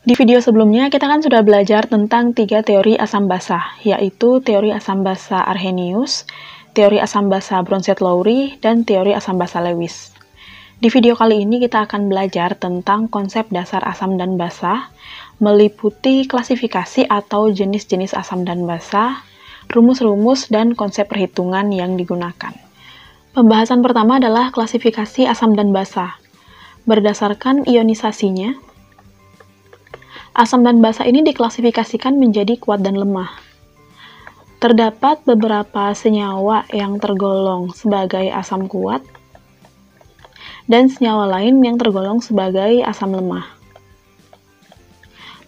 Di video sebelumnya, kita kan sudah belajar tentang 3 teori asam basa, yaitu teori asam basa Arrhenius, teori asam basa Bronsted-Lowry, dan teori asam basa Lewis. Di video kali ini kita akan belajar tentang konsep dasar asam dan basa, meliputi klasifikasi atau jenis-jenis asam dan basa, rumus-rumus, dan konsep perhitungan yang digunakan. Pembahasan pertama adalah klasifikasi asam dan basa. Berdasarkan ionisasinya, asam dan basa ini diklasifikasikan menjadi kuat dan lemah. Terdapat beberapa senyawa yang tergolong sebagai asam kuat, dan senyawa lain yang tergolong sebagai asam lemah.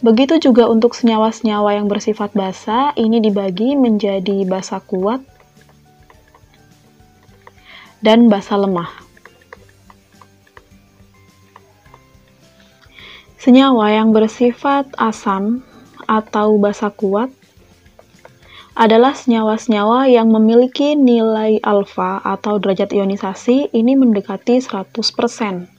Begitu juga untuk senyawa-senyawa yang bersifat basa, ini dibagi menjadi basa kuat dan basa lemah. Senyawa yang bersifat asam atau basa kuat adalah senyawa-senyawa yang memiliki nilai alfa atau derajat ionisasi ini mendekati 100%.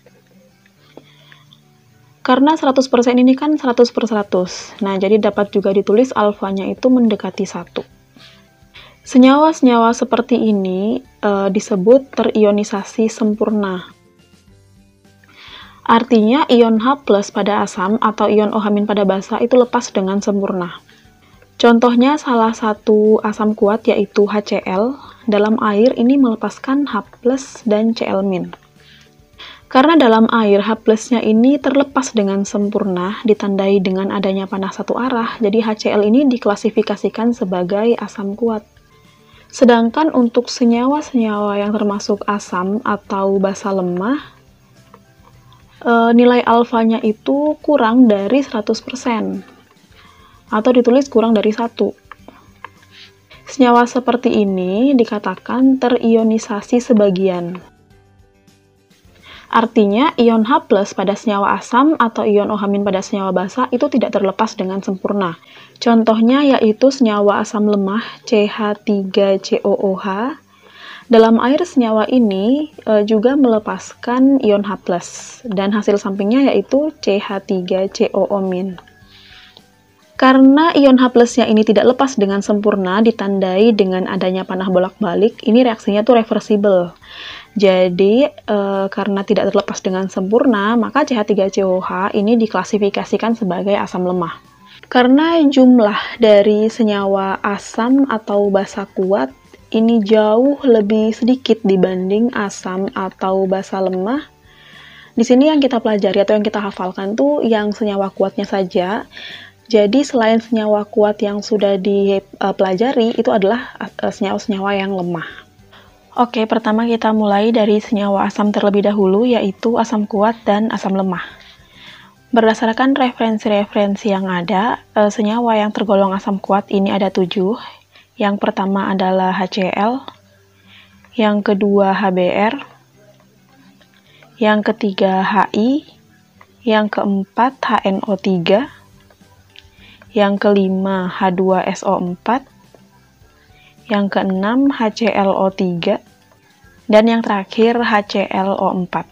Karena 100% ini kan 100/100. Nah, jadi dapat juga ditulis alfanya itu mendekati 1. Senyawa-senyawa seperti ini disebut terionisasi sempurna. Artinya, ion H+ pada asam atau ion OH- pada basa itu lepas dengan sempurna. Contohnya salah satu asam kuat yaitu HCl, dalam air ini melepaskan H+ dan Cl-. Karena dalam air H+-nya ini terlepas dengan sempurna, ditandai dengan adanya panah satu arah, jadi HCl ini diklasifikasikan sebagai asam kuat. Sedangkan untuk senyawa-senyawa yang termasuk asam atau basa lemah, nilai alfanya itu kurang dari 100%, atau ditulis kurang dari 1. Senyawa seperti ini dikatakan terionisasi sebagian. Artinya, ion H+ pada senyawa asam atau ion OH- pada senyawa basa itu tidak terlepas dengan sempurna. Contohnya yaitu senyawa asam lemah CH3COOH. Dalam air senyawa ini juga melepaskan ion H+, dan hasil sampingnya yaitu CH3COO-. Karena ion H+-nya ini tidak lepas dengan sempurna, ditandai dengan adanya panah bolak-balik, ini reaksinya tuh reversible. Jadi, karena tidak terlepas dengan sempurna, maka CH3COOH ini diklasifikasikan sebagai asam lemah. Karena jumlah dari senyawa asam atau basa kuat ini jauh lebih sedikit dibanding asam atau basa lemah. Di sini yang kita pelajari atau yang kita hafalkan tuh yang senyawa kuatnya saja. Jadi selain senyawa kuat yang sudah dipelajari, itu adalah senyawa-senyawa yang lemah. Oke, pertama kita mulai dari senyawa asam terlebih dahulu, yaitu asam kuat dan asam lemah. Berdasarkan referensi-referensi yang ada, senyawa yang tergolong asam kuat ini ada 7. Yang pertama adalah HCl, yang kedua HBr, yang ketiga HI, yang keempat HNO3, yang kelima H2SO4, yang keenam HClO3, dan yang terakhir HClO4.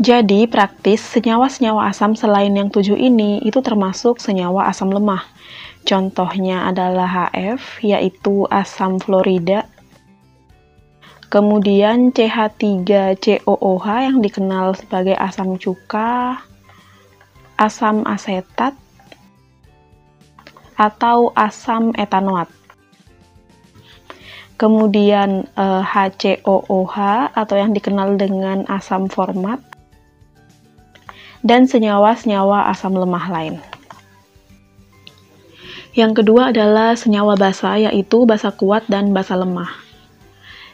Jadi, praktis, senyawa-senyawa asam selain yang 7 ini, itu termasuk senyawa asam lemah. Contohnya adalah HF, yaitu asam fluorida. Kemudian CH3COOH yang dikenal sebagai asam cuka, asam asetat, atau asam etanoat. Kemudian HCOOH atau yang dikenal dengan asam format, dan senyawa-senyawa asam lemah lain. Yang kedua adalah senyawa basa, yaitu basa kuat dan basa lemah.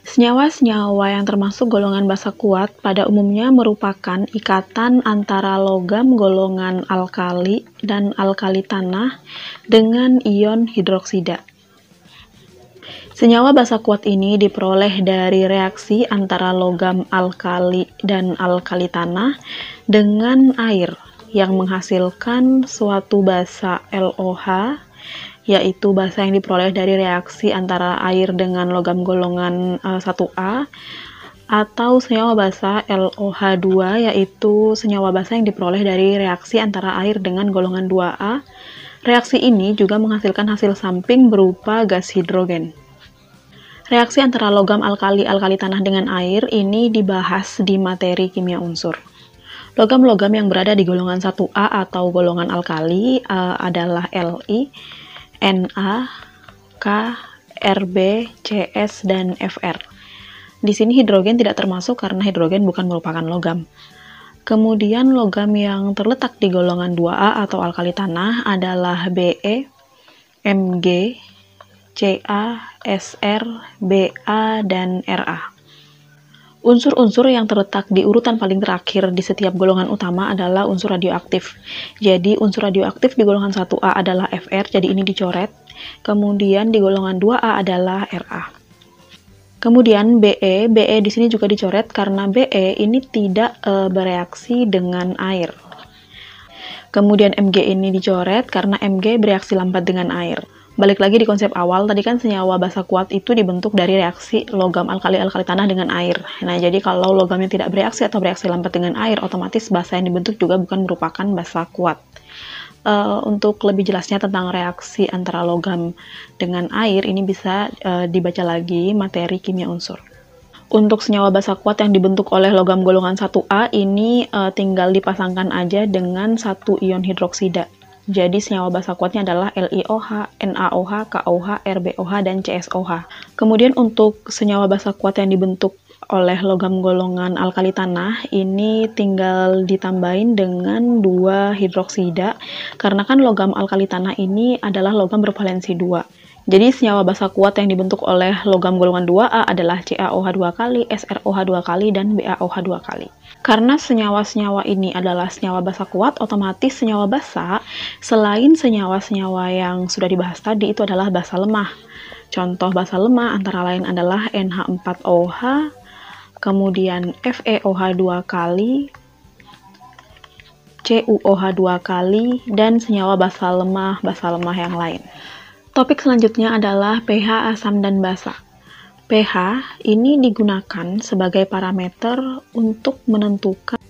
Senyawa-senyawa yang termasuk golongan basa kuat pada umumnya merupakan ikatan antara logam golongan alkali dan alkali tanah dengan ion hidroksida. Senyawa basa kuat ini diperoleh dari reaksi antara logam alkali dan alkali tanah dengan air yang menghasilkan suatu basa LOH, yaitu basa yang diperoleh dari reaksi antara air dengan logam golongan 1A atau senyawa basa LOH2, yaitu senyawa basa yang diperoleh dari reaksi antara air dengan golongan 2A. Reaksi ini juga menghasilkan hasil samping berupa gas hidrogen. Reaksi antara logam alkali tanah dengan air ini dibahas di materi kimia unsur. Logam-logam yang berada di golongan 1A atau golongan alkali adalah Li, Na, K, Rb, Cs, dan Fr. Di sini hidrogen tidak termasuk karena hidrogen bukan merupakan logam. Kemudian logam yang terletak di golongan 2A atau alkali tanah adalah Be, Mg, Ca, Sr, Ba, dan Ra. Unsur-unsur yang terletak di urutan paling terakhir di setiap golongan utama adalah unsur radioaktif. Jadi unsur radioaktif di golongan 1A adalah Fr, jadi ini dicoret. Kemudian di golongan 2A adalah Ra. Kemudian Be di sini juga dicoret karena Be ini tidak bereaksi dengan air. Kemudian Mg ini dicoret karena Mg bereaksi lambat dengan air. Balik lagi di konsep awal, tadi kan senyawa basa kuat itu dibentuk dari reaksi logam alkali tanah dengan air. Nah, jadi kalau logam yang tidak bereaksi atau bereaksi lambat dengan air, otomatis basa yang dibentuk juga bukan merupakan basa kuat. Untuk lebih jelasnya tentang reaksi antara logam dengan air, ini bisa dibaca lagi materi kimia unsur. Untuk senyawa basa kuat yang dibentuk oleh logam golongan 1A, ini tinggal dipasangkan aja dengan satu ion hidroksida. Jadi senyawa basa kuatnya adalah LiOH, NaOH, KOH, RbOH, dan CSOH. Kemudian untuk senyawa basa kuat yang dibentuk oleh logam golongan alkali tanah, ini tinggal ditambahin dengan 2 hidroksida, karena kan logam alkali tanah ini adalah logam bervalensi 2. Jadi senyawa basa kuat yang dibentuk oleh logam golongan 2A adalah CaOH 2 kali, SrOH 2 kali, dan BaOH 2 kali. Karena senyawa-senyawa ini adalah senyawa basa kuat, otomatis senyawa basa selain senyawa-senyawa yang sudah dibahas tadi itu adalah basa lemah. Contoh basa lemah antara lain adalah NH4OH, kemudian FeOH 2 kali, CuOH 2 kali, dan senyawa basa lemah yang lain. Topik selanjutnya adalah pH asam dan basa. pH ini digunakan sebagai parameter untuk menentukan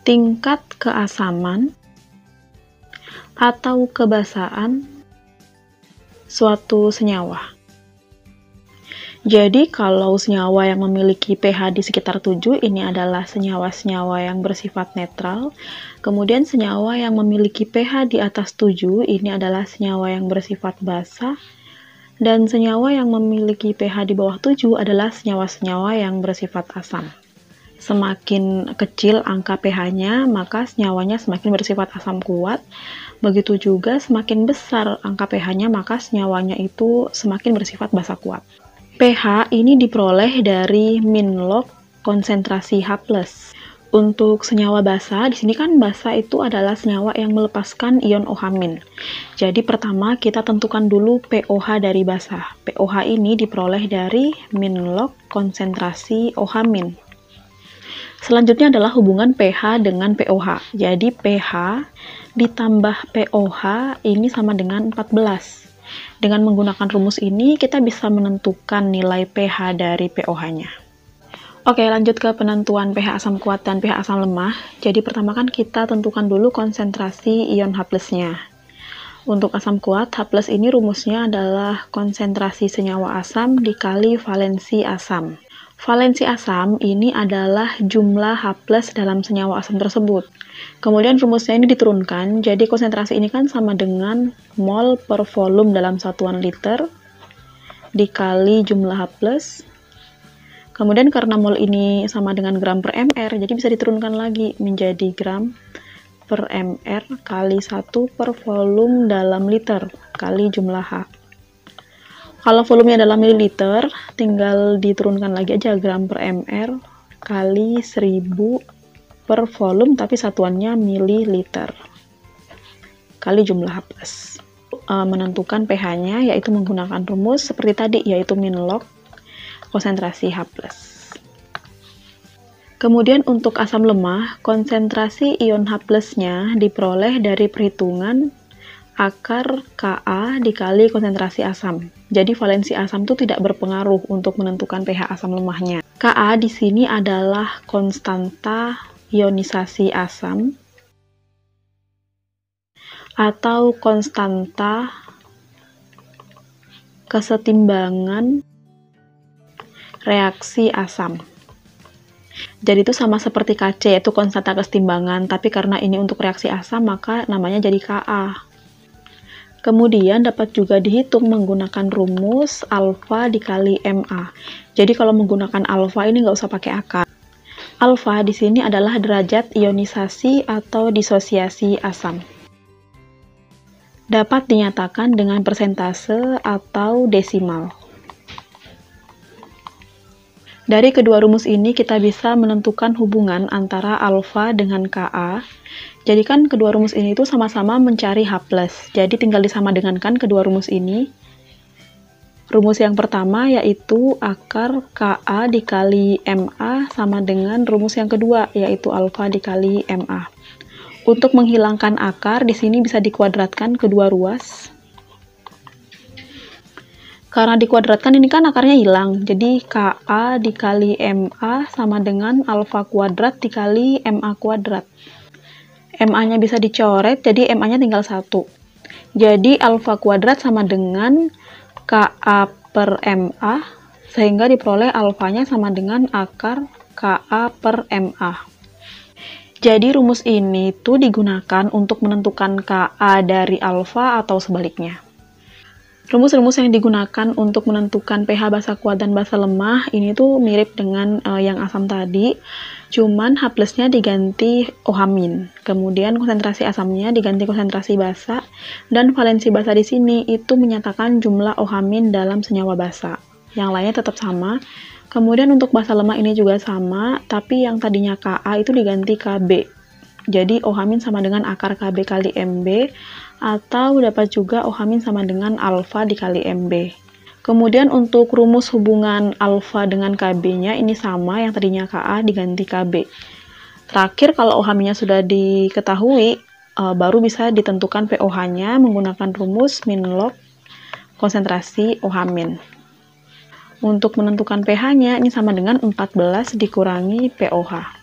tingkat keasaman atau kebasaan suatu senyawa. Jadi kalau senyawa yang memiliki pH di sekitar 7 ini adalah senyawa-senyawa yang bersifat netral. Kemudian senyawa yang memiliki pH di atas 7 ini adalah senyawa yang bersifat basa. Dan senyawa yang memiliki pH di bawah 7 adalah senyawa-senyawa yang bersifat asam. Semakin kecil angka pH-nya, maka senyawanya semakin bersifat asam kuat. Begitu juga semakin besar angka pH-nya, maka senyawanya itu semakin bersifat basa kuat. pH ini diperoleh dari min log konsentrasi H+. Untuk senyawa basa, di sini kan basa itu adalah senyawa yang melepaskan ion OH-. Jadi pertama kita tentukan dulu pOH dari basa. pOH ini diperoleh dari min log konsentrasi OH-. Selanjutnya adalah hubungan pH dengan pOH. Jadi pH ditambah pOH ini sama dengan 14. Dengan menggunakan rumus ini, kita bisa menentukan nilai pH dari pOH-nya. Oke, lanjut ke penentuan pH asam kuat dan pH asam lemah. Jadi pertama kan kita tentukan dulu konsentrasi ion H+-nya. Untuk asam kuat, H+ ini rumusnya adalah konsentrasi senyawa asam dikali valensi asam. Valensi asam ini adalah jumlah H+ dalam senyawa asam tersebut. Kemudian rumusnya ini diturunkan, jadi konsentrasi ini kan sama dengan mol per volume dalam satuan liter dikali jumlah H+. Kemudian karena mol ini sama dengan gram per mr, jadi bisa diturunkan lagi menjadi gram per mr kali 1 per volume dalam liter kali jumlah H. Kalau volumenya dalam mililiter, tinggal diturunkan lagi aja gram per mr kali 1000 per volume, tapi satuannya mililiter kali jumlah H+. Menentukan pH-nya yaitu menggunakan rumus seperti tadi, yaitu min log konsentrasi H+. Kemudian untuk asam lemah, konsentrasi ion H+-nya diperoleh dari perhitungan akar Ka dikali konsentrasi asam. Jadi valensi asam itu tidak berpengaruh untuk menentukan pH asam lemahnya. Ka di sini adalah konstanta ionisasi asam atau konstanta kesetimbangan reaksi asam. Jadi itu sama seperti Kc, yaitu konstanta kesetimbangan, tapi karena ini untuk reaksi asam maka namanya jadi Ka. Kemudian dapat juga dihitung menggunakan rumus alfa dikali Ma. Jadi kalau menggunakan alfa ini nggak usah pakai akar. Alfa di sini adalah derajat ionisasi atau disosiasi asam. Dapat dinyatakan dengan persentase atau desimal. Dari kedua rumus ini kita bisa menentukan hubungan antara alfa dengan Ka. Jadi kan kedua rumus ini itu sama-sama mencari H+. Jadi tinggal disamadengankan kedua rumus ini. Rumus yang pertama yaitu akar Ka dikali Ma sama dengan rumus yang kedua yaitu alfa dikali Ma. Untuk menghilangkan akar, di sini bisa dikuadratkan kedua ruas. Karena dikuadratkan ini kan akarnya hilang, jadi Ka dikali Ma sama dengan alfa kuadrat dikali Ma kuadrat. Ma-nya bisa dicoret, jadi Ma-nya tinggal 1. Jadi alfa kuadrat sama dengan Ka per Ma, sehingga diperoleh alfanya sama dengan akar Ka per Ma. Jadi rumus ini tuh digunakan untuk menentukan Ka dari alfa atau sebaliknya. Rumus-rumus yang digunakan untuk menentukan pH basa kuat dan basa lemah ini tuh mirip dengan yang asam tadi, cuman H+-nya diganti OH-. Kemudian konsentrasi asamnya diganti konsentrasi basa, dan valensi basa di sini itu menyatakan jumlah OH- dalam senyawa basa. Yang lainnya tetap sama. Kemudian untuk basa lemah ini juga sama, tapi yang tadinya Ka itu diganti Kb. Jadi OH- sama dengan akar Kb kali Mb, atau dapat juga OH- sama dengan alfa dikali Mb. Kemudian untuk rumus hubungan alfa dengan Kb-nya ini sama, yang tadinya Ka diganti Kb. Terakhir kalau OH- sudah diketahui, baru bisa ditentukan pOH-nya menggunakan rumus min log konsentrasi OH-. Untuk menentukan pH-nya, ini sama dengan 14 dikurangi pOH.